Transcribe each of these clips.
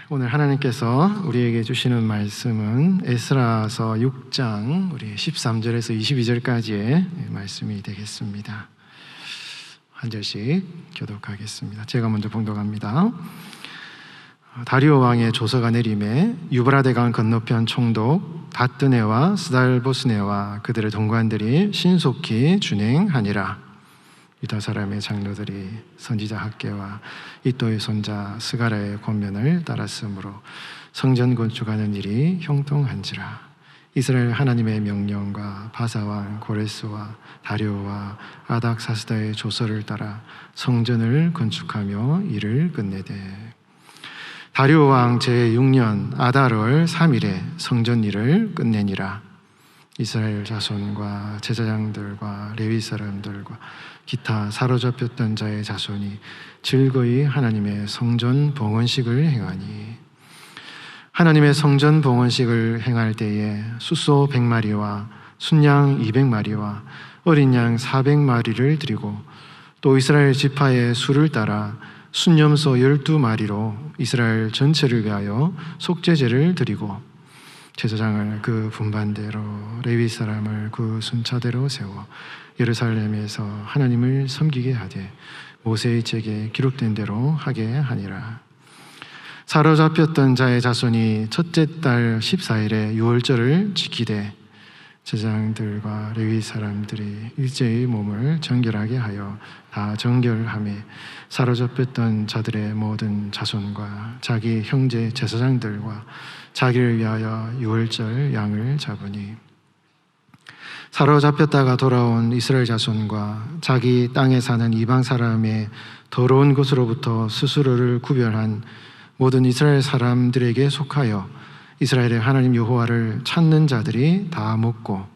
오늘 하나님께서 우리에게 주시는 말씀은 에스라서 6장 우리 13절에서 22절까지의 말씀이 되겠습니다. 한 절씩 교독하겠습니다. 제가 먼저 봉독합니다. 다리오 왕의 조서가 내림에 유브라데 강 건너편 총독 다뜨네와 스달보스네와 그들의 동관들이 신속히 준행하니라. 유다 사람의 장로들이 선지자 학개와 이또의 손자 스가랴의 권면을 따랐으므로 성전 건축하는 일이 형통한지라. 이스라엘 하나님의 명령과 바사왕 고레스와 다리오와 아닥사스다의 조서를 따라 성전을 건축하며 일을 끝내되 다리오 왕 제6년 아달월 3일에 성전 일을 끝내니라. 이스라엘 자손과 제사장들과 레위 사람들과 기타 사로잡혔던 자의 자손이 즐거이 하나님의 성전 봉헌식을 행하니 하나님의 성전 봉헌식을 행할 때에 숫소 100마리와 순양 200마리와 어린 양 400마리를 드리고 또 이스라엘 지파의 수를 따라 순염소 12마리로 이스라엘 전체를 위하여 속죄제를 드리고 제사장을 그 분반대로 레위 사람을 그 순차대로 세워 예루살렘에서 하나님을 섬기게 하되 모세의 책에 기록된 대로 하게 하니라. 사로잡혔던 자의 자손이 첫째 달 14일에 유월절을 지키되 제사장들과 레위 사람들이 일제의 몸을 정결하게 하여 다 정결하며 사로잡혔던 자들의 모든 자손과 자기 형제 제사장들과 자기를 위하여 유월절 양을 잡으니 사로잡혔다가 돌아온 이스라엘 자손과 자기 땅에 사는 이방 사람의 더러운 것으로부터 스스로를 구별한 모든 이스라엘 사람들에게 속하여 이스라엘의 하나님 여호와를 찾는 자들이 다 먹고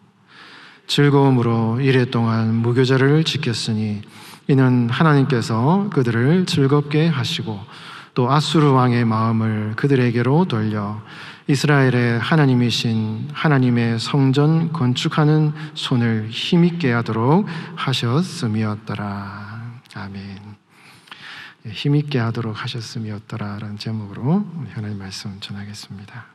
즐거움으로 이레 동안 무교절을 지켰으니 이는 하나님께서 그들을 즐겁게 하시고 또 아수르 왕의 마음을 그들에게로 돌려 이스라엘의 하나님이신 하나님의 성전 건축하는 손을 힘있게 하도록 하셨음이었더라. 아멘. 힘있게 하도록 하셨음이었더라라는 제목으로 하나님 말씀 전하겠습니다.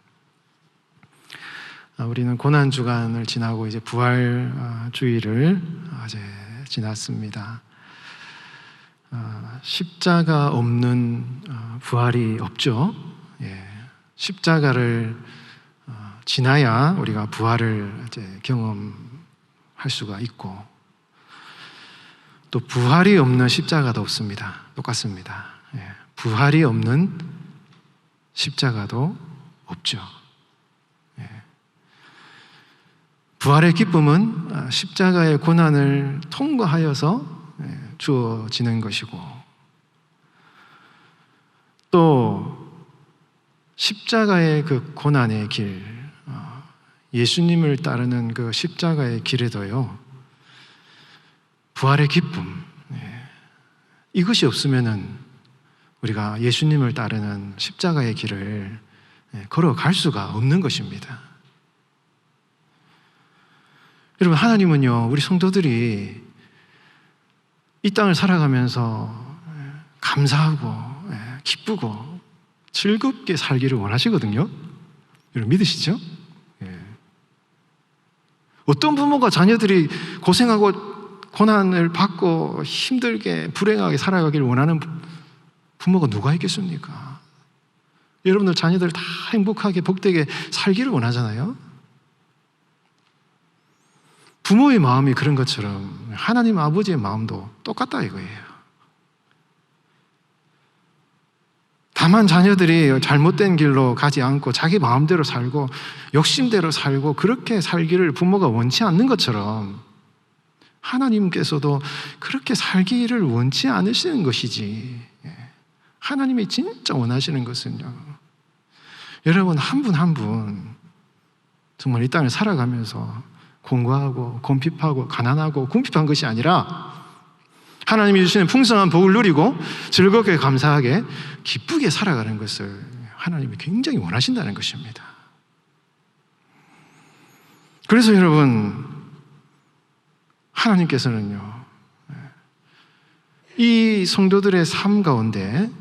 우리는 고난주간을 지나고 이제 부활주의를 어제 지났습니다. 십자가 없는 부활이 없죠. 십자가를 지나야 우리가 부활을 이제 경험할 수가 있고 또 부활이 없는 십자가도 없습니다. 똑같습니다. 부활이 없는 십자가도 없죠. 부활의 기쁨은 십자가의 고난을 통과하여서 주어지는 것이고 또 십자가의 그 고난의 길, 예수님을 따르는 그 십자가의 길에도요 부활의 기쁨, 이것이 없으면은 우리가 예수님을 따르는 십자가의 길을 걸어갈 수가 없는 것입니다. 여러분, 하나님은요 우리 성도들이 이 땅을 살아가면서 감사하고 기쁘고 즐겁게 살기를 원하시거든요. 여러분 믿으시죠? 어떤 부모가 자녀들이 고생하고 고난을 받고 힘들게 불행하게 살아가기를 원하는 부모가 누가 있겠습니까? 여러분들 자녀들 다 행복하게 복되게 살기를 원하잖아요. 부모의 마음이 그런 것처럼 하나님 아버지의 마음도 똑같다 이거예요. 다만 자녀들이 잘못된 길로 가지 않고 자기 마음대로 살고 욕심대로 살고 그렇게 살기를 부모가 원치 않는 것처럼 하나님께서도 그렇게 살기를 원치 않으시는 것이지, 하나님이 진짜 원하시는 것은요 여러분 한 분 한 분 정말 이 땅을 살아가면서 공고하고 곰핍하고 가난하고 궁핍한 것이 아니라 하나님이 주시는 풍성한 복을 누리고 즐겁게 감사하게 기쁘게 살아가는 것을 하나님이 굉장히 원하신다는 것입니다. 그래서 여러분 하나님께서는요 이 성도들의 삶 가운데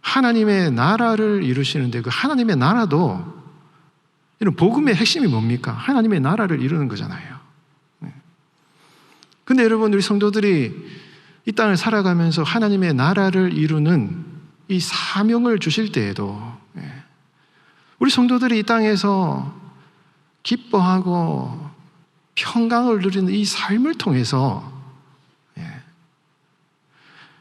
하나님의 나라를 이루시는데 그 하나님의 나라도 이런 복음의 핵심이 뭡니까? 하나님의 나라를 이루는 거잖아요. 근데 여러분, 우리 성도들이 이 땅을 살아가면서 하나님의 나라를 이루는 이 사명을 주실 때에도 우리 성도들이 이 땅에서 기뻐하고 평강을 누리는 이 삶을 통해서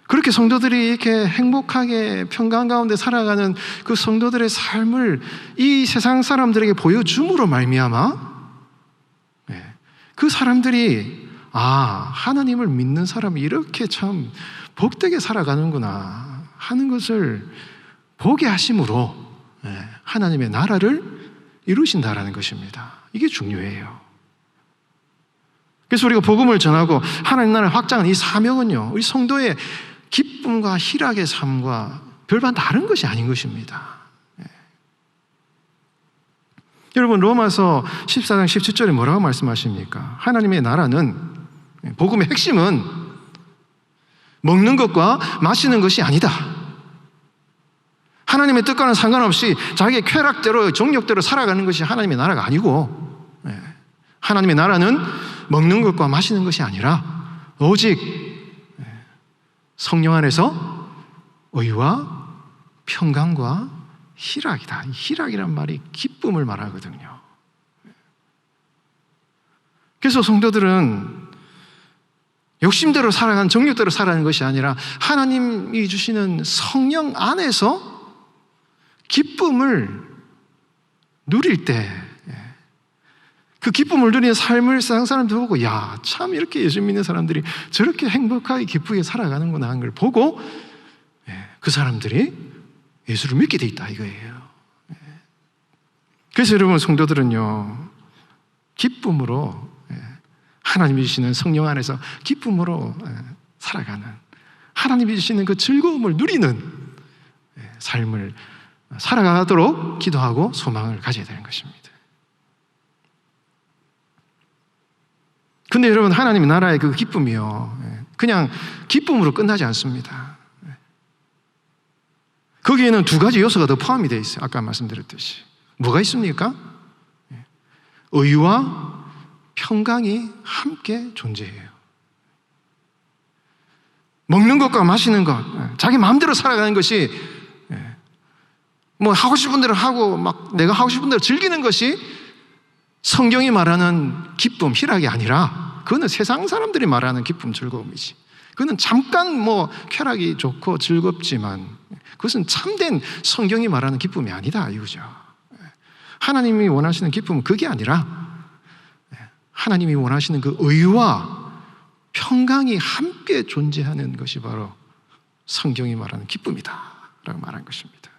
그렇게 성도들이 이렇게 행복하게 평강 가운데 살아가는 그 성도들의 삶을 이 세상 사람들에게 보여줌으로 말미암아 그 사람들이 하나님을 믿는 사람이 이렇게 참 복되게 살아가는구나 하는 것을 보게 하심으로 하나님의 나라를 이루신다라는 것입니다. 이게 중요해요. 그래서 우리가 복음을 전하고 하나님 나라를 확장하는 이 사명은요, 우리 성도의 기쁨과 희락의 삶과 별반 다른 것이 아닌 것입니다. 여러분, 로마서 14장 17절에 뭐라고 말씀하십니까? 하나님의 나라는, 복음의 핵심은 먹는 것과 마시는 것이 아니다. 하나님의 뜻과는 상관없이 자기의 쾌락대로 정욕대로 살아가는 것이 하나님의 나라가 아니고, 하나님의 나라는 먹는 것과 마시는 것이 아니라 오직 성령 안에서 의와 평강과 희락이다. 희락이란 말이 기쁨을 말하거든요. 그래서 성도들은 욕심대로 살아가는, 정욕대로 살아가는 것이 아니라 하나님이 주시는 성령 안에서 기쁨을 누릴 때, 그 기쁨을 누리는 삶을 세상 사람들 보고, 야, 참 이렇게 예수 믿는 사람들이 저렇게 행복하게 기쁘게 살아가는구나 하는 걸 보고 그 사람들이 예수를 믿게 돼 있다 이거예요. 그래서 여러분, 성도들은요, 기쁨으로, 하나님이 주시는 성령 안에서 기쁨으로 살아가는, 하나님이 주시는 그 즐거움을 누리는 삶을 살아가도록 기도하고 소망을 가져야 되는 것입니다. 근데 여러분, 하나님의 나라의 그 기쁨이요, 그냥 기쁨으로 끝나지 않습니다. 거기에는 두 가지 요소가 더 포함이 되어 있어요. 아까 말씀드렸듯이. 뭐가 있습니까? 의와 평강이 함께 존재해요. 먹는 것과 마시는 것, 자기 마음대로 살아가는 것이, 뭐 하고 싶은 대로 하고 막 내가 하고 싶은 대로 즐기는 것이 성경이 말하는 기쁨, 희락이 아니라 그거는 세상 사람들이 말하는 기쁨, 즐거움이지. 그거는 잠깐 뭐 쾌락이 좋고 즐겁지만 그것은 참된 성경이 말하는 기쁨이 아니다 이거죠. 하나님이 원하시는 기쁨은 그게 아니라 하나님이 원하시는 그 의와 평강이 함께 존재하는 것이 바로 성경이 말하는 기쁨이다 라고 말한 것입니다.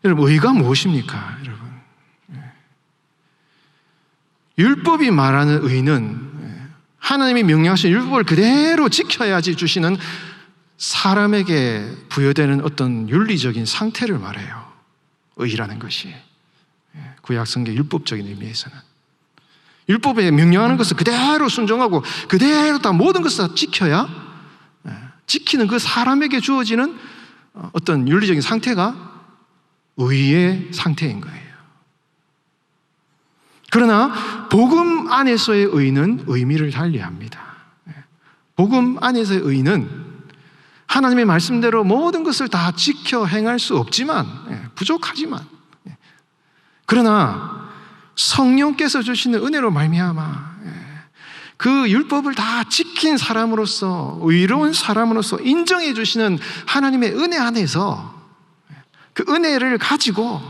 여러분, 의가 무엇입니까? 여러분, 율법이 말하는 의는 하나님이 명령하신 율법을 그대로 지켜야지 주시는 사람에게 부여되는 어떤 윤리적인 상태를 말해요. 의라는 것이 구약성경 율법적인 의미에서는 율법에 명령하는 것을 그대로 순종하고 그대로 다 모든 것을 다 지켜야 지키는 그 사람에게 주어지는 어떤 윤리적인 상태가 의의 상태인 거예요. 그러나 복음 안에서의 의는 의미를 달리합니다. 복음 안에서의 의는 하나님의 말씀대로 모든 것을 다 지켜 행할 수 없지만, 부족하지만, 그러나 성령께서 주시는 은혜로 말미암아 그 율법을 다 지킨 사람으로서, 의로운 사람으로서 인정해 주시는 하나님의 은혜 안에서 그 은혜를 가지고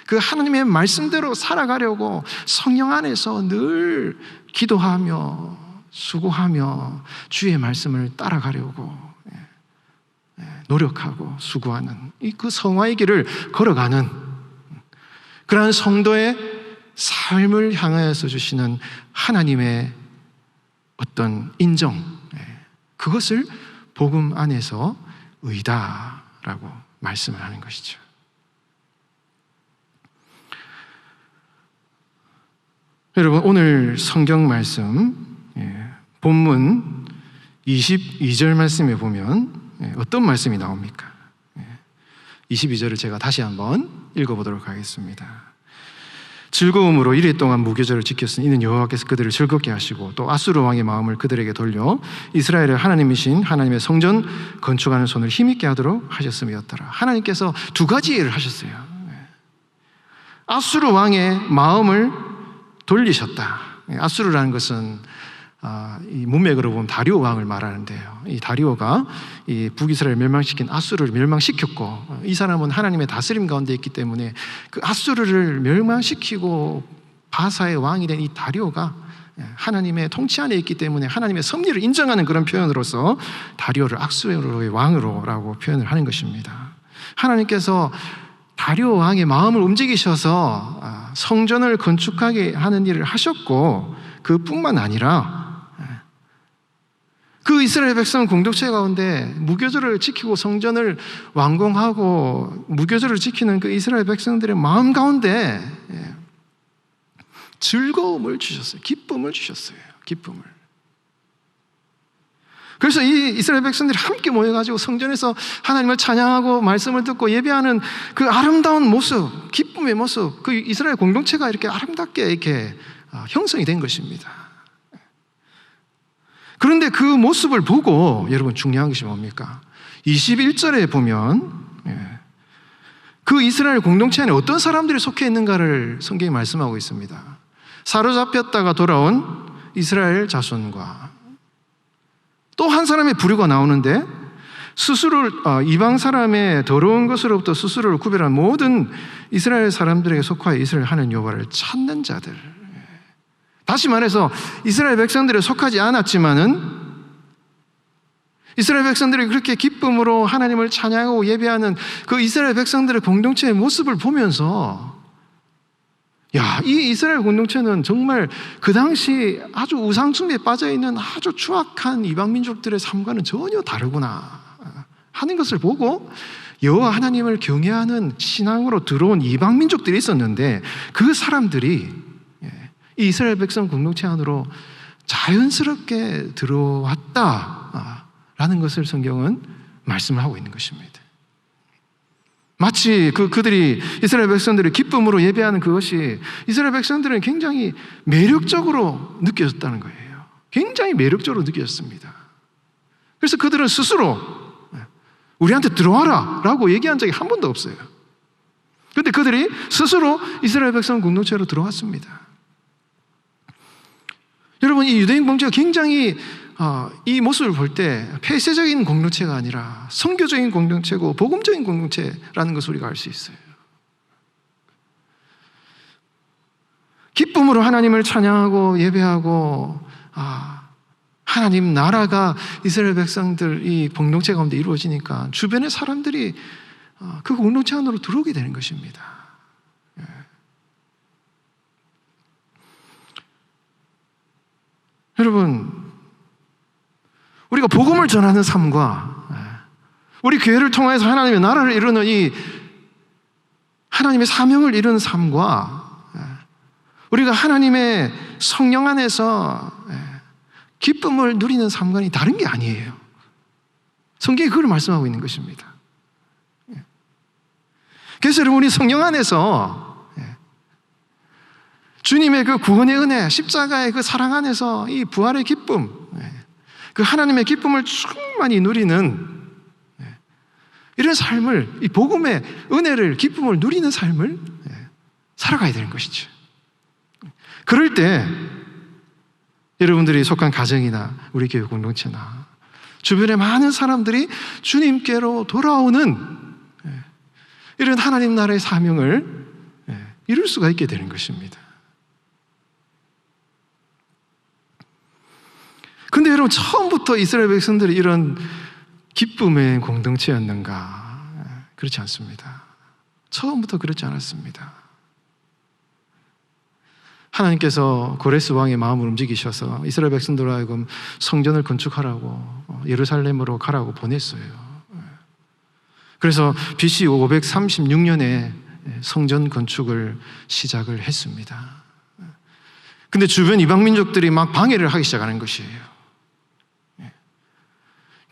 그 하나님의 말씀대로 살아가려고 성령 안에서 늘 기도하며 수고하며 주의 말씀을 따라가려고 노력하고 수고하는 그 성화의 길을 걸어가는 그러한 성도의 삶을 향하여서 주시는 하나님의 어떤 인정, 그것을 복음 안에서 의다라고 말씀을 하는 것이죠. 여러분, 오늘 성경 말씀 본문 22절 말씀에 보면 어떤 말씀이 나옵니까? 22절을 제가 다시 한번 읽어보도록 하겠습니다. 즐거움으로 이레 동안 무교절을 지켰으니 이는 여호와께서 그들을 즐겁게 하시고 또 아수르 왕의 마음을 그들에게 돌려 이스라엘의 하나님이신 하나님의 성전 건축하는 손을 힘있게 하도록 하셨음이었더라. 하나님께서 두 가지 일을 하셨어요. 아수르 왕의 마음을 돌리셨다. 아수르라는 것은 이 문맥으로 보면 다리오 왕을 말하는데요. 이 다리오가 이 북이스라엘 멸망시킨 아수르를 멸망시켰고, 이 사람은 하나님의 다스림 가운데 있기 때문에 그 아수르를 멸망시키고 바사의 왕이 된 이 다리오가 하나님의 통치 안에 있기 때문에 하나님의 섭리를 인정하는 그런 표현으로서 다리오를 아수르의 왕으로라고 표현을 하는 것입니다. 하나님께서 다리오 왕의 마음을 움직이셔서 성전을 건축하게 하는 일을 하셨고, 그뿐만 아니라 그 이스라엘 백성 공동체 가운데 무교절을 지키고 성전을 완공하고 무교절을 지키는 그 이스라엘 백성들의 마음 가운데 즐거움을 주셨어요. 기쁨을 주셨어요. 기쁨을. 그래서 이 이스라엘 백성들이 함께 모여가지고 성전에서 하나님을 찬양하고 말씀을 듣고 예배하는 그 아름다운 모습, 기쁨의 모습, 그 이스라엘 공동체가 이렇게 아름답게 이렇게 형성이 된 것입니다. 그런데 그 모습을 보고 여러분 중요한 것이 뭡니까? 21절에 보면 그 이스라엘 공동체 안에 어떤 사람들이 속해 있는가를 성경이 말씀하고 있습니다. 사로잡혔다가 돌아온 이스라엘 자손과 또 한 사람의 부류가 나오는데 스스로를 이방 사람의 더러운 것으로부터 스스로를 구별한 모든 이스라엘 사람들에게 속하여 이스라엘 하나님 여호와를 찾는 자들. 다시 말해서 이스라엘 백성들에 속하지 않았지만은 이스라엘 백성들이 그렇게 기쁨으로 하나님을 찬양하고 예배하는 그 이스라엘 백성들의 공동체의 모습을 보면서 이 이스라엘 공동체는 정말 그 당시 아주 우상숭배에 빠져있는 아주 추악한 이방 민족들의 삶과는 전혀 다르구나 하는 것을 보고 여호와 하나님을 경외하는 신앙으로 들어온 이방 민족들이 있었는데 그 사람들이 이 이스라엘 백성 공동체 안으로 자연스럽게 들어왔다라는 것을 성경은 말씀을 하고 있는 것입니다. 마치 그들이 이스라엘 백성들이 기쁨으로 예배하는 그것이 이스라엘 백성들은 굉장히 매력적으로 느껴졌다는 거예요. 굉장히 매력적으로 느껴졌습니다. 그래서 그들은 스스로 우리한테 들어와라 라고 얘기한 적이 한 번도 없어요. 그런데 그들이 스스로 이스라엘 백성 공동체로 들어왔습니다. 여러분, 이 유대인 공동체가 굉장히 이 모습을 볼 때 폐쇄적인 공동체가 아니라 선교적인 공동체고 복음적인 공동체라는 것을 우리가 알 수 있어요. 기쁨으로 하나님을 찬양하고 예배하고 하나님 나라가 이스라엘 백성들 이 공동체 가운데 이루어지니까 주변의 사람들이 그 공동체 안으로 들어오게 되는 것입니다. 여러분, 우리가 복음을 전하는 삶과 우리 교회를 통해서 하나님의 나라를 이루는 이 하나님의 사명을 이루는 삶과 우리가 하나님의 성령 안에서 기쁨을 누리는 삶과는 다른 게 아니에요. 성경이 그걸 말씀하고 있는 것입니다. 그래서 여러분, 우리 성령 안에서 주님의 그 구원의 은혜, 십자가의 그 사랑 안에서 이 부활의 기쁨, 그 하나님의 기쁨을 충만히 누리는 이런 삶을, 이 복음의 은혜를, 기쁨을 누리는 삶을 살아가야 되는 것이죠. 그럴 때 여러분들이 속한 가정이나 우리 교회 공동체나 주변의 많은 사람들이 주님께로 돌아오는 이런 하나님 나라의 사명을 이룰 수가 있게 되는 것입니다. 근데 여러분, 처음부터 이스라엘 백성들이 이런 기쁨의 공동체였는가? 그렇지 않습니다. 처음부터 그렇지 않았습니다. 하나님께서 고레스 왕의 마음을 움직이셔서 이스라엘 백성들로 하여금 성전을 건축하라고 예루살렘으로 가라고 보냈어요. 그래서 BC 536년에 성전 건축을 시작을 했습니다. 근데 주변 이방 민족들이 막 방해를 하기 시작하는 것이에요.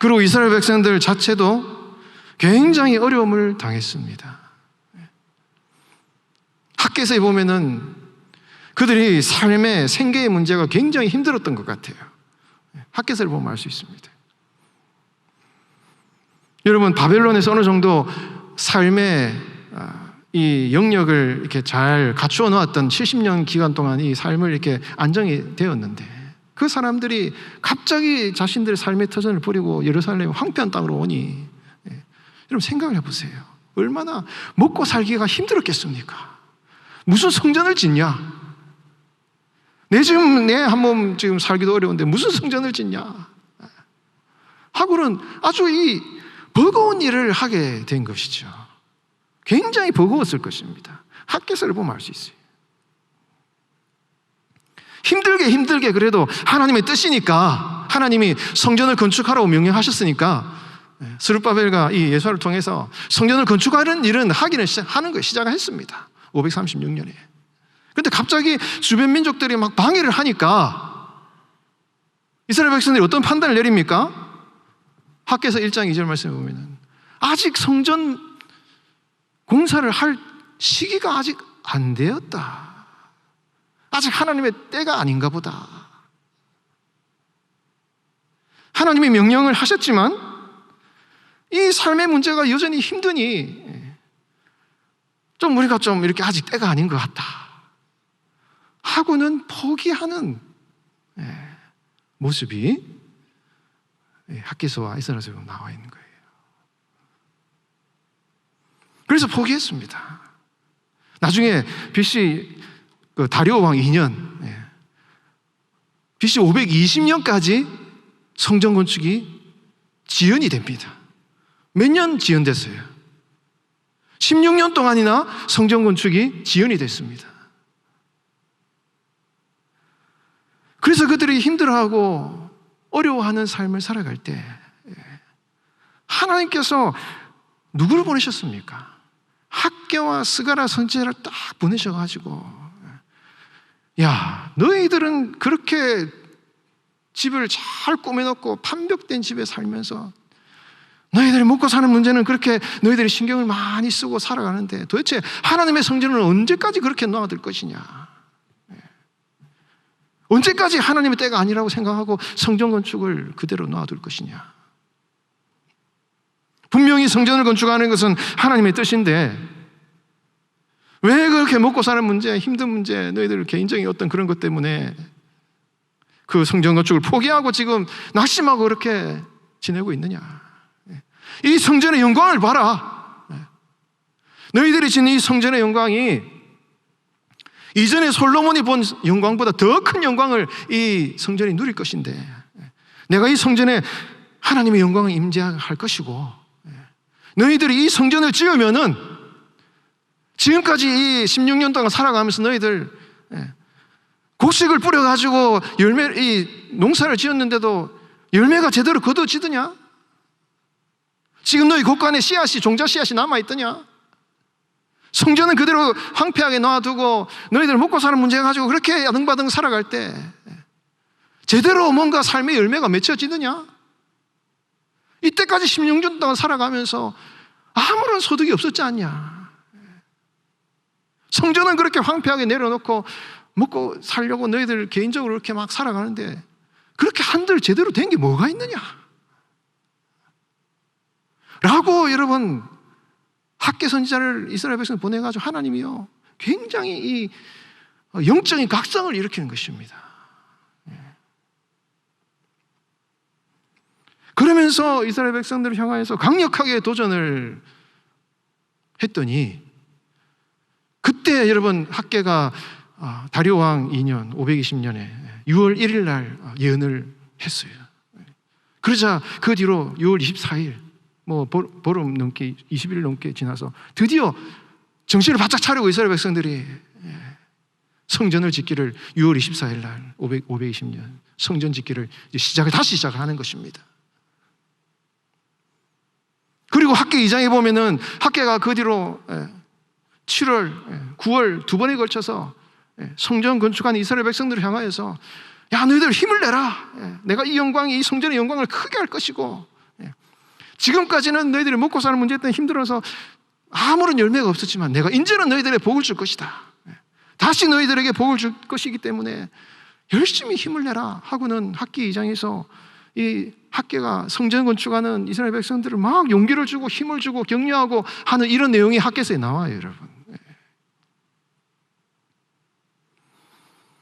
그리고 이스라엘 백성들 자체도 굉장히 어려움을 당했습니다. 학개서에 보면은 그들이 삶의 생계의 문제가 굉장히 힘들었던 것 같아요. 학개서를 보면 알 수 있습니다. 여러분, 바벨론에서 어느 정도 삶의 이 영역을 이렇게 잘 갖추어 놓았던 70년 기간 동안 이 삶을 이렇게 안정이 되었는데, 그 사람들이 갑자기 자신들의 삶의 터전을 버리고 예루살렘 황폐한 땅으로 오니, 여러분 생각을 해보세요. 얼마나 먹고 살기가 힘들었겠습니까? 무슨 성전을 짓냐? 내 한 몸 지금 살기도 어려운데 무슨 성전을 짓냐? 하고는 아주 이 버거운 일을 하게 된 것이죠. 굉장히 버거웠을 것입니다. 학개서를 보면 알 수 있어요. 힘들게 그래도 하나님의 뜻이니까, 하나님이 성전을 건축하라고 명령하셨으니까 스룹바벨과 이 예수아를 통해서 성전을 건축하는 일은 하는 걸 시작했습니다. 536년에. 그런데 갑자기 주변 민족들이 막 방해를 하니까 이스라엘 백성들이 어떤 판단을 내립니까? 학개서 1장 2절 말씀에 보면 아직 성전 공사를 할 시기가 아직 안 되었다. 아직 하나님의 때가 아닌가 보다. 하나님이 명령을 하셨지만 이 삶의 문제가 여전히 힘드니 좀 우리가 좀 이렇게 아직 때가 아닌 것 같다 하고는 포기하는 모습이 학개서와 에스라서에 나와 있는 거예요. 그래서 포기했습니다. 나중에 BC 다리오 왕 2년, BC 520년까지 성전 건축이 지연이 됩니다. 몇 년 지연됐어요? 16년 동안이나 성전 건축이 지연이 됐습니다. 그래서 그들이 힘들어하고 어려워하는 삶을 살아갈 때 하나님께서 누구를 보내셨습니까? 학개와 스가랴 선지자를 딱 보내셔가지고, 야, 너희들은 그렇게 집을 잘 꾸며놓고 판벽된 집에 살면서 너희들이 먹고 사는 문제는 그렇게 너희들이 신경을 많이 쓰고 살아가는데 도대체 하나님의 성전을 언제까지 그렇게 놓아둘 것이냐? 언제까지 하나님의 때가 아니라고 생각하고 성전 건축을 그대로 놓아둘 것이냐? 분명히 성전을 건축하는 것은 하나님의 뜻인데 왜 그렇게 먹고 사는 문제, 힘든 문제, 너희들 개인적인 어떤 그런 것 때문에 그 성전 건축을 포기하고 지금 낙심하고 그렇게 지내고 있느냐? 이 성전의 영광을 봐라. 너희들이 지닌 이 성전의 영광이 이전에 솔로몬이 본 영광보다 더 큰 영광을 이 성전이 누릴 것인데, 내가 이 성전에 하나님의 영광을 임재할 것이고, 너희들이 이 성전을 지으면은 지금까지 이 16년 동안 살아가면서 너희들 곡식을 뿌려가지고 이 농사를 지었는데도 열매가 제대로 거둬지더냐? 지금 너희 곳간에 종자 씨앗이 남아있더냐? 성전은 그대로 황폐하게 놔두고 너희들 먹고 사는 문제 가지고 그렇게 야등바등 살아갈 때 제대로 뭔가 삶의 열매가 맺혀지느냐? 이때까지 16년 동안 살아가면서 아무런 소득이 없었지 않냐? 성전은 그렇게 황폐하게 내려놓고 먹고 살려고 너희들 개인적으로 이렇게 막 살아가는데 그렇게 한들 제대로 된 게 뭐가 있느냐? 라고 여러분 학개 선지자를 이스라엘 백성을 보내가지고 하나님이요 굉장히 이 영적인 각성을 일으키는 것입니다. 그러면서 이스라엘 백성들을 향하여서 강력하게 도전을 했더니 그때 여러분 학개가 다리오 왕 2년 520년에 6월 1일 날 예언을 했어요. 그러자 그 뒤로 6월 24일 보름 넘게 20일 넘게 지나서 드디어 정신을 바짝 차리고 이스라엘 백성들이 성전을 짓기를 6월 24일 날 520년 성전 짓기를 다시 시작하는 것입니다. 그리고 학개 2장에 보면은 학개가 그 뒤로 7월, 9월 두 번에 걸쳐서 성전 건축한 이스라엘 백성들을 향하여서 야 너희들 힘을 내라. 내가 이 성전의 영광을 크게 할 것이고 지금까지는 너희들이 먹고 사는 문제 때문에 힘들어서 아무런 열매가 없었지만 내가 이제는 너희들에게 복을 줄 것이다. 다시 너희들에게 복을 줄 것이기 때문에 열심히 힘을 내라 하고는 학기 2장에서 이 학계가 성전 건축하는 이스라엘 백성들을 막 용기를 주고 힘을 주고 격려하고 하는 이런 내용이 학계서에 나와요, 여러분.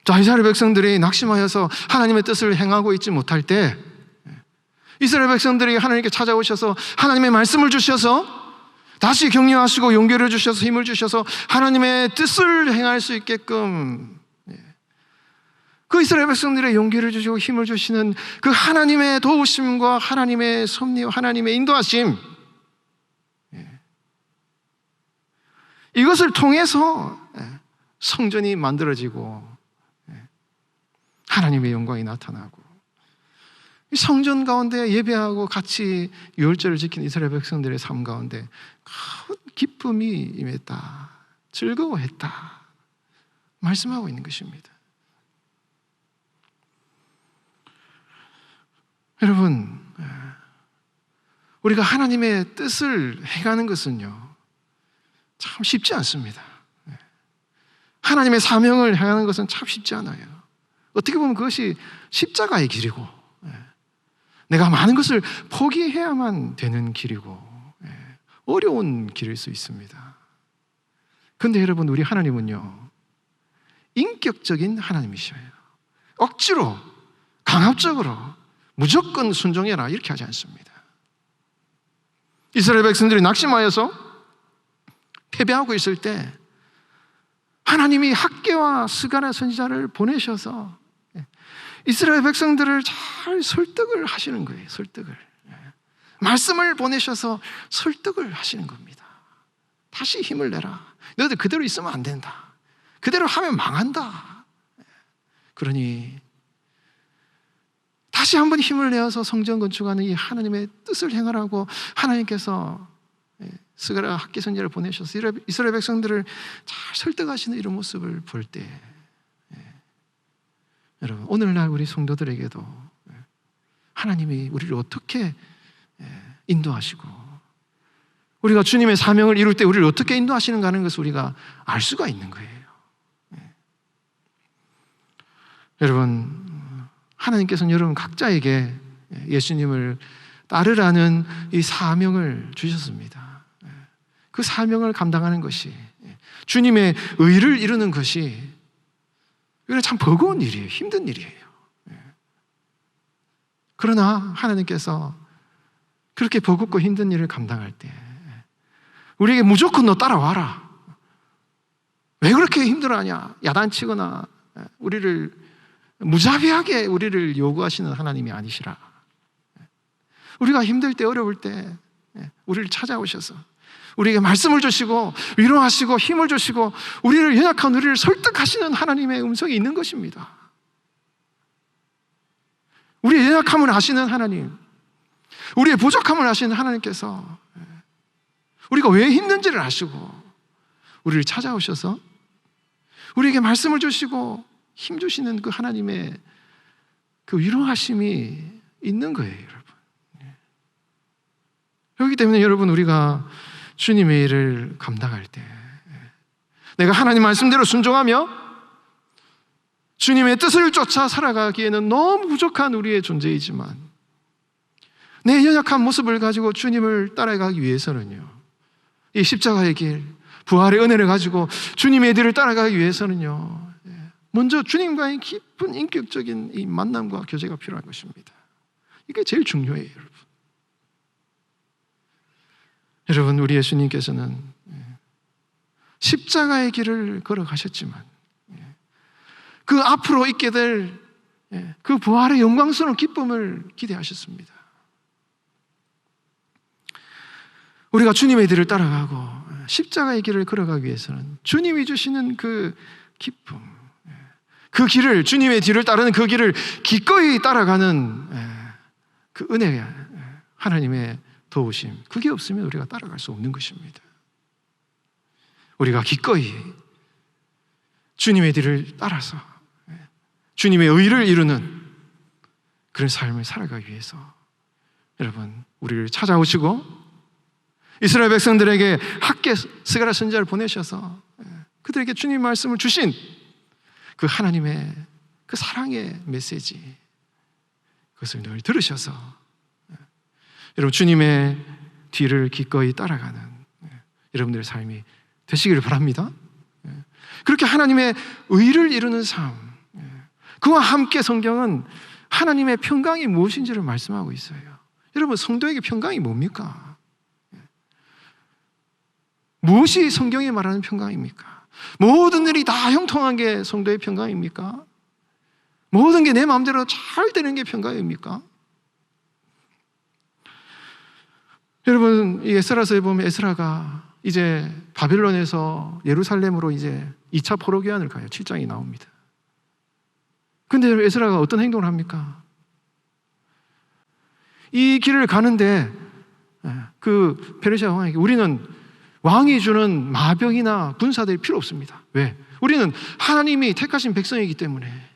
자, 이스라엘 백성들이 낙심하여서 하나님의 뜻을 행하고 있지 못할 때 이스라엘 백성들이 하나님께 찾아오셔서 하나님의 말씀을 주셔서 다시 격려하시고 용기를 주셔서 힘을 주셔서 하나님의 뜻을 행할 수 있게끔 그 이스라엘 백성들의 용기를 주시고 힘을 주시는 그 하나님의 도우심과 하나님의 섭리와 하나님의 인도하심, 이것을 통해서 성전이 만들어지고 하나님의 영광이 나타나고 성전 가운데 예배하고 같이 유월절을 지킨 이스라엘 백성들의 삶 가운데 큰 기쁨이 임했다, 즐거워했다 말씀하고 있는 것입니다. 여러분, 우리가 하나님의 뜻을 행하는 것은요 참 쉽지 않습니다. 하나님의 사명을 행하는 것은 참 쉽지 않아요. 어떻게 보면 그것이 십자가의 길이고 내가 많은 것을 포기해야만 되는 길이고 어려운 길일 수 있습니다. 그런데 여러분, 우리 하나님은요 인격적인 하나님이셔요. 억지로 강압적으로 무조건 순종해라 이렇게 하지 않습니다. 이스라엘 백성들이 낙심하여서 패배하고 있을 때 하나님이 학개와 스가랴 선지자를 보내셔서 이스라엘 백성들을 잘 설득을 하시는 거예요. 설득을. 말씀을 보내셔서 설득을 하시는 겁니다. 다시 힘을 내라. 너희들 그대로 있으면 안 된다. 그대로 하면 망한다. 그러니 다시 한번 힘을 내어서 성전 건축하는 이 하나님의 뜻을 행하라고 하나님께서 스가랴 학개 선지자를 보내셔서 이스라엘 백성들을 잘 설득하시는 이런 모습을 볼 때 여러분, 오늘날 우리 성도들에게도 하나님이 우리를 어떻게 인도하시고 우리가 주님의 사명을 이룰 때 우리를 어떻게 인도하시는가 하는 것을 우리가 알 수가 있는 거예요. 여러분, 하나님께서는 여러분 각자에게 예수님을 따르라는 이 사명을 주셨습니다. 그 사명을 감당하는 것이, 주님의 의를 이루는 것이 이건 참 버거운 일이에요. 힘든 일이에요. 그러나 하나님께서 그렇게 버겁고 힘든 일을 감당할 때 우리에게 무조건 너 따라와라, 왜 그렇게 힘들어하냐 야단치거나 우리를 무자비하게 우리를 요구하시는 하나님이 아니시라. 우리가 힘들 때 어려울 때 우리를 찾아오셔서 우리에게 말씀을 주시고 위로하시고 힘을 주시고 우리를 연약한 우리를 설득하시는 하나님의 음성이 있는 것입니다. 우리의 연약함을 아시는 하나님, 우리의 부족함을 아시는 하나님께서 우리가 왜 힘든지를 아시고 우리를 찾아오셔서 우리에게 말씀을 주시고 힘 주시는 그 하나님의 그 위로하심이 있는 거예요, 여러분. 그렇기 때문에 여러분, 우리가 주님의 일을 감당할 때 내가 하나님 말씀대로 순종하며 주님의 뜻을 쫓아 살아가기에는 너무 부족한 우리의 존재이지만 내 연약한 모습을 가지고 주님을 따라가기 위해서는요, 이 십자가의 길, 부활의 은혜를 가지고 주님의 길을 따라가기 위해서는요, 먼저 주님과의 깊은 인격적인 이 만남과 교제가 필요한 것입니다. 이게 제일 중요해요, 여러분. 여러분, 우리 예수님께서는 십자가의 길을 걸어가셨지만 그 앞으로 있게 될 그 부활의 영광스러운 기쁨을 기대하셨습니다. 우리가 주님의 길을 따라가고 십자가의 길을 걸어가기 위해서는 주님이 주시는 그 기쁨, 그 길을, 주님의 뒤를 따르는 그 길을 기꺼이 따라가는 그 은혜, 하나님의 도우심, 그게 없으면 우리가 따라갈 수 없는 것입니다. 우리가 기꺼이 주님의 뒤를 따라서 주님의 의를 이루는 그런 삶을 살아가기 위해서 여러분, 우리를 찾아오시고 이스라엘 백성들에게 학계 스가랴 선지자를 보내셔서 그들에게 주님 말씀을 주신 그 하나님의 그 사랑의 메시지, 그것을 늘 들으셔서 여러분 주님의 뒤를 기꺼이 따라가는 여러분들의 삶이 되시기를 바랍니다. 그렇게 하나님의 의를 이루는 삶, 그와 함께 성경은 하나님의 평강이 무엇인지를 말씀하고 있어요. 여러분, 성도에게 평강이 뭡니까? 무엇이 성경이 말하는 평강입니까? 모든 일이 다 형통한 게 성도의 평강입니까? 모든 게 내 마음대로 잘 되는 게 평강입니까? 여러분, 이 에스라서에 보면 에스라가 이제 바벨론에서 예루살렘으로 이제 2차 포로 귀환을 가요. 7장이 나옵니다. 근데 에스라가 어떤 행동을 합니까? 이 길을 가는데 그 페르시아 왕에게 우리는 왕이 주는 마병이나 군사들이 필요 없습니다. 왜? 우리는 하나님이 택하신 백성이기 때문에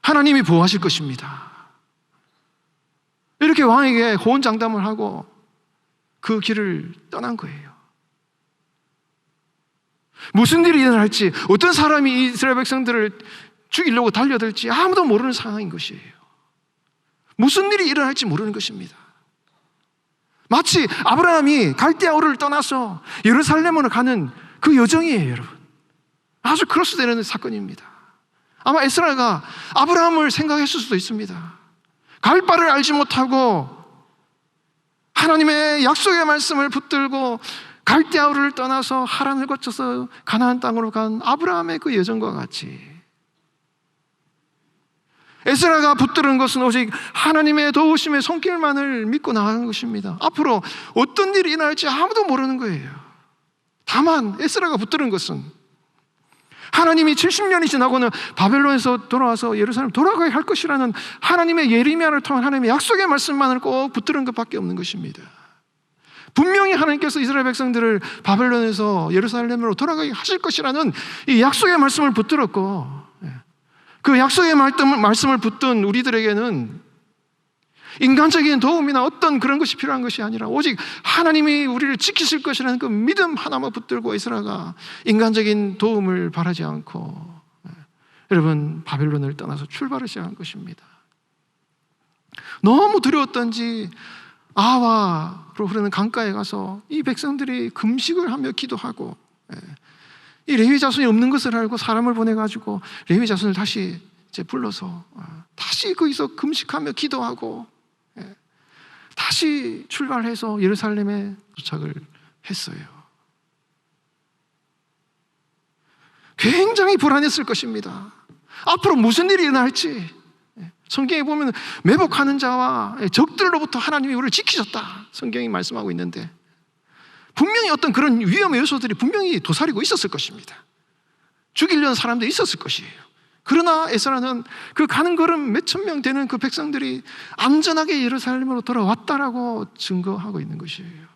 하나님이 보호하실 것입니다. 이렇게 왕에게 호언장담을 하고 그 길을 떠난 거예요. 무슨 일이 일어날지, 어떤 사람이 이스라엘 백성들을 죽이려고 달려들지 아무도 모르는 상황인 것이에요. 무슨 일이 일어날지 모르는 것입니다. 마치 아브라함이 갈대아 우르를 떠나서 예루살렘으로 가는 그 여정이에요, 여러분. 아주 크로스되는 사건입니다. 아마 에스라가 아브라함을 생각했을 수도 있습니다. 갈 바를 알지 못하고 하나님의 약속의 말씀을 붙들고 갈대아 우르를 떠나서 하란을 거쳐서 가나안 땅으로 간 아브라함의 그 여정과 같이 에스라가 붙들은 것은 오직 하나님의 도우심의 손길만을 믿고 나가는 것입니다. 앞으로 어떤 일이 일어날지 아무도 모르는 거예요. 다만 에스라가 붙들은 것은 하나님이 70년이 지나고는 바벨론에서 돌아와서 예루살렘 돌아가야 할 것이라는 하나님의 예레미야를 통한 하나님의 약속의 말씀만을 꼭 붙들은 것밖에 없는 것입니다. 분명히 하나님께서 이스라엘 백성들을 바벨론에서 예루살렘으로 돌아가게 하실 것이라는 이 약속의 말씀을 붙들었고, 그 약속의 말씀을 붙든 우리들에게는 인간적인 도움이나 어떤 그런 것이 필요한 것이 아니라 오직 하나님이 우리를 지키실 것이라는 그 믿음 하나만 붙들고 이스라엘가 인간적인 도움을 바라지 않고 여러분 바벨론을 떠나서 출발을 시작한 것입니다. 너무 두려웠던지 아와로 흐르는 강가에 가서 이 백성들이 금식을 하며 기도하고, 이 레위 자손이 없는 것을 알고 사람을 보내가지고 레위 자손을 다시 이제 불러서 다시 거기서 금식하며 기도하고 다시 출발해서 예루살렘에 도착을 했어요. 굉장히 불안했을 것입니다. 앞으로 무슨 일이 일어날지. 성경에 보면 매복하는 자와 적들로부터 하나님이 우리를 지키셨다, 성경이 말씀하고 있는데 분명히 어떤 그런 위험의 요소들이 분명히 도사리고 있었을 것입니다. 죽이려는 사람들이 있었을 것이에요. 그러나 에스라는 그 가는 걸음 몇천 명 되는 그 백성들이 안전하게 예루살렘으로 돌아왔다라고 증거하고 있는 것이에요.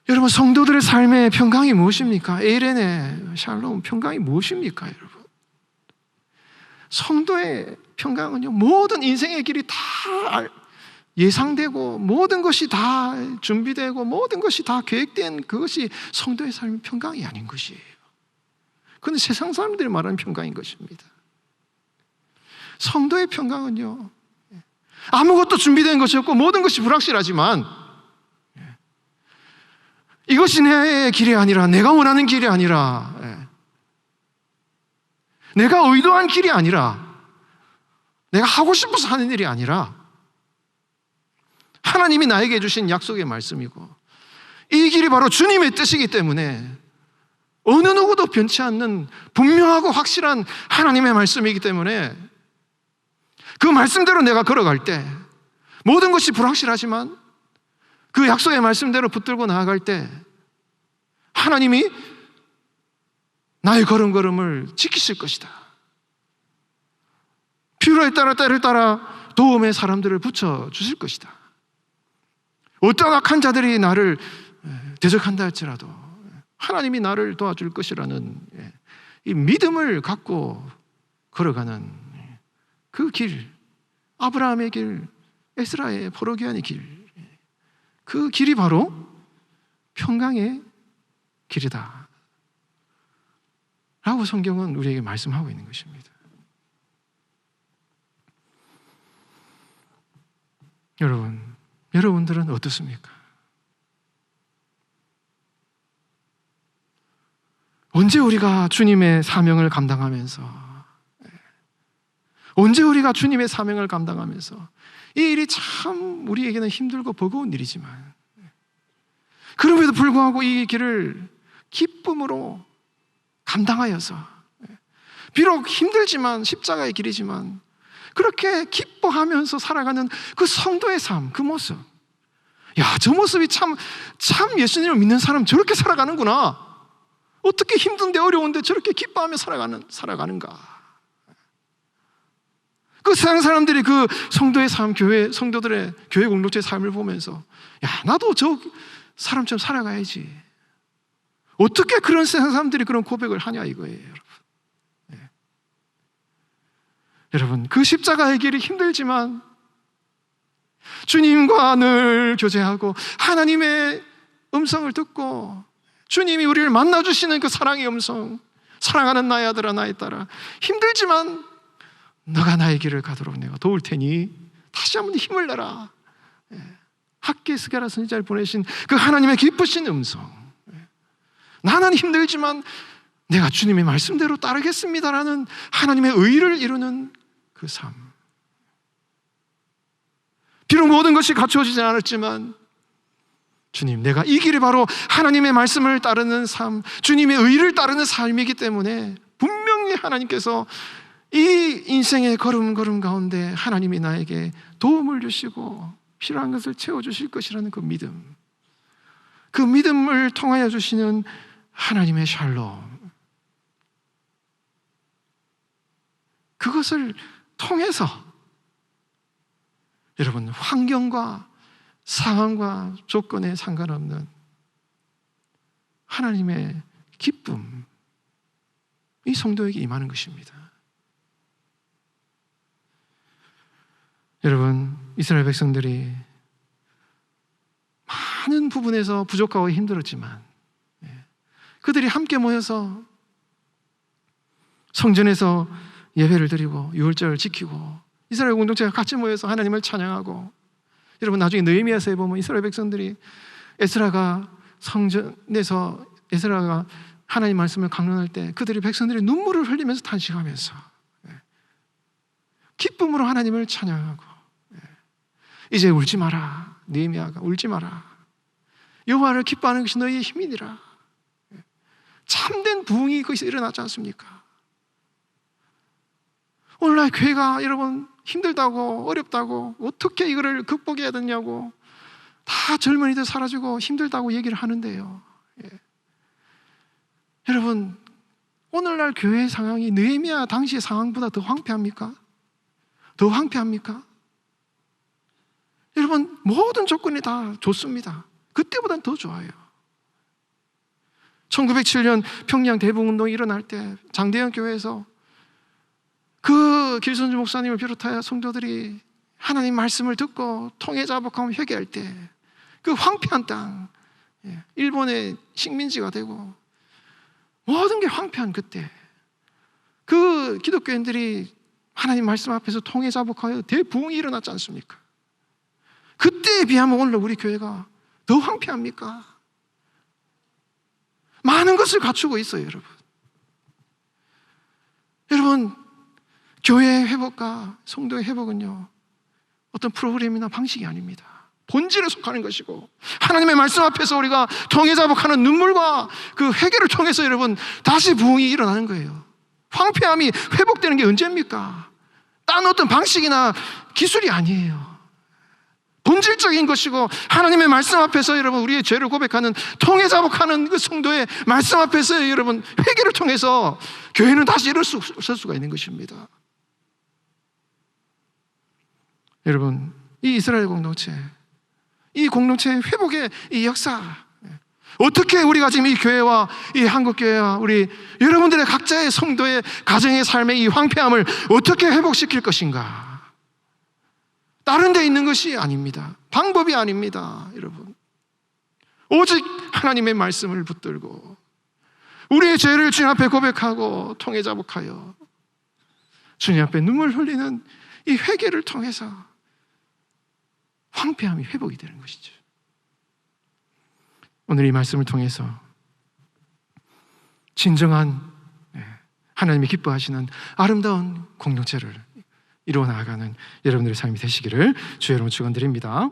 여러분, 성도들의 삶의 평강이 무엇입니까? 에이렌의 샬롬 평강이 무엇입니까, 여러분? 성도의 평강은요, 모든 인생의 길이 다 예상되고 모든 것이 다 준비되고 모든 것이 다 계획된 그것이 성도의 삶의 평강이 아닌 것이에요. 그건 세상 사람들이 말하는 평강인 것입니다. 성도의 평강은요, 아무것도 준비된 것이 없고 모든 것이 불확실하지만 이것이 내 길이 아니라, 내가 원하는 길이 아니라, 내가 의도한 길이 아니라, 내가 하고 싶어서 하는 일이 아니라 하나님이 나에게 주신 약속의 말씀이고 이 길이 바로 주님의 뜻이기 때문에 어느 누구도 변치 않는 분명하고 확실한 하나님의 말씀이기 때문에 그 말씀대로 내가 걸어갈 때 모든 것이 불확실하지만 그 약속의 말씀대로 붙들고 나아갈 때 하나님이 나의 걸음걸음을 지키실 것이다. 필요에 따라 때를 따라 도움의 사람들을 붙여주실 것이다. 어떤 악한 자들이 나를 대적한다 할지라도 하나님이 나를 도와줄 것이라는 이 믿음을 갖고 걸어가는 그 길, 아브라함의 길, 에스라의 포로기한의 길, 그 길이 바로 평강의 길이다 라고 성경은 우리에게 말씀하고 있는 것입니다. 여러분들은 어떻습니까? 언제 우리가 주님의 사명을 감당하면서 이 일이 참 우리에게는 힘들고 버거운 일이지만 그럼에도 불구하고 이 길을 기쁨으로 감당하여서 비록 힘들지만 십자가의 길이지만 그렇게 기뻐하면서 살아가는 그 성도의 삶, 그 모습, 저 모습이 참 예수님을 믿는 사람 저렇게 살아가는구나. 어떻게 힘든데 어려운데 저렇게 기뻐하며 살아가는가. 그 세상 사람들이 그 성도의 삶, 성도들의 교회 공동체의 삶을 보면서 나도 저 사람처럼 살아가야지. 어떻게 그런 세상 사람들이 그런 고백을 하냐 이거예요, 여러분. 여러분, 그 십자가의 길이 힘들지만 주님과 늘 교제하고 하나님의 음성을 듣고 주님이 우리를 만나주시는 그 사랑의 음성, 사랑하는 나의 아들아 나의 딸아, 힘들지만 너가 나의 길을 가도록 내가 도울 테니 다시 한번 힘을 내라. 학개스게라 선지자를 보내신 그 하나님의 기쁘신 음성, 나는 힘들지만 내가 주님의 말씀대로 따르겠습니다라는 하나님의 의를 이루는 그 삶. 비록 모든 것이 갖추어지지 않았지만 주님, 내가 이 길이 바로 하나님의 말씀을 따르는 삶, 주님의 의를 따르는 삶이기 때문에 분명히 하나님께서 이 인생의 걸음걸음 가운데 하나님이 나에게 도움을 주시고 필요한 것을 채워주실 것이라는 그 믿음, 그 믿음을 통하여 주시는 하나님의 샬롬, 그것을 통해서 여러분, 환경과 상황과 조건에 상관없는 하나님의 기쁨, 이 성도에게 임하는 것입니다. 여러분, 이스라엘 백성들이 많은 부분에서 부족하고 힘들었지만 그들이 함께 모여서 성전에서 예배를 드리고 유월절을 지키고 이스라엘 공동체가 같이 모여서 하나님을 찬양하고, 여러분 나중에 느헤미야서에 보면 이스라엘 백성들이 에스라가 성전에서 에스라가 하나님 말씀을 강론할 때 그들이 백성들이 눈물을 흘리면서 탄식하면서 기쁨으로 하나님을 찬양하고, 이제 울지 마라, 느헤미야가 울지 마라, 여호와를 기뻐하는 것이 너희의 힘이니라. 참된 부흥이 거기서 일어나지 않습니까? 오늘날 교회가 여러분 힘들다고 어렵다고 어떻게 이거를 극복해야 되냐고 다 젊은이들 사라지고 힘들다고 얘기를 하는데요, 여러분 오늘날 교회의 상황이 느헤미야 당시의 상황보다 더 황폐합니까? 더 황폐합니까? 여러분 모든 조건이 다 좋습니다. 그때보다는 더 좋아요. 1907년 평양 대북운동이 일어날 때 장대현 교회에서 그 길선주 목사님을 비롯하여 성도들이 하나님 말씀을 듣고 통해자복하며 회개할 때 그 황폐한 땅, 일본의 식민지가 되고 모든 게 황폐한 그때 그 기독교인들이 하나님 말씀 앞에서 통해자복하여 대부흥이 일어났지 않습니까? 그때에 비하면 오늘 우리 교회가 더 황폐합니까? 많은 것을 갖추고 있어요, 여러분. 여러분, 교회의 회복과 성도의 회복은요, 어떤 프로그램이나 방식이 아닙니다. 본질에 속하는 것이고, 하나님의 말씀 앞에서 우리가 통해자복하는 눈물과 그 회개를 통해서 여러분 다시 부흥이 일어나는 거예요. 황폐함이 회복되는 게 언제입니까? 딴 어떤 방식이나 기술이 아니에요. 본질적인 것이고, 하나님의 말씀 앞에서 여러분 우리의 죄를 고백하는 통해자복하는 그 성도의 말씀 앞에서 여러분 회개를 통해서 교회는 다시 설 수가 있는 것입니다. 여러분, 이 이스라엘 공동체, 이 공동체의 회복의 이 역사, 어떻게 우리가 지금 이 교회와 이 한국교회와 우리 여러분들의 각자의 성도의 가정의 삶의 이 황폐함을 어떻게 회복시킬 것인가? 다른 데 있는 것이 아닙니다. 방법이 아닙니다, 여러분. 오직 하나님의 말씀을 붙들고 우리의 죄를 주님 앞에 고백하고 통해 자복하여 주님 앞에 눈물 흘리는 이 회개를 통해서 황폐함이 회복이 되는 것이죠. 오늘 이 말씀을 통해서 진정한 하나님이 기뻐하시는 아름다운 공동체를 이루어 나아가는 여러분들의 삶이 되시기를 주의 이름으로 축원드립니다.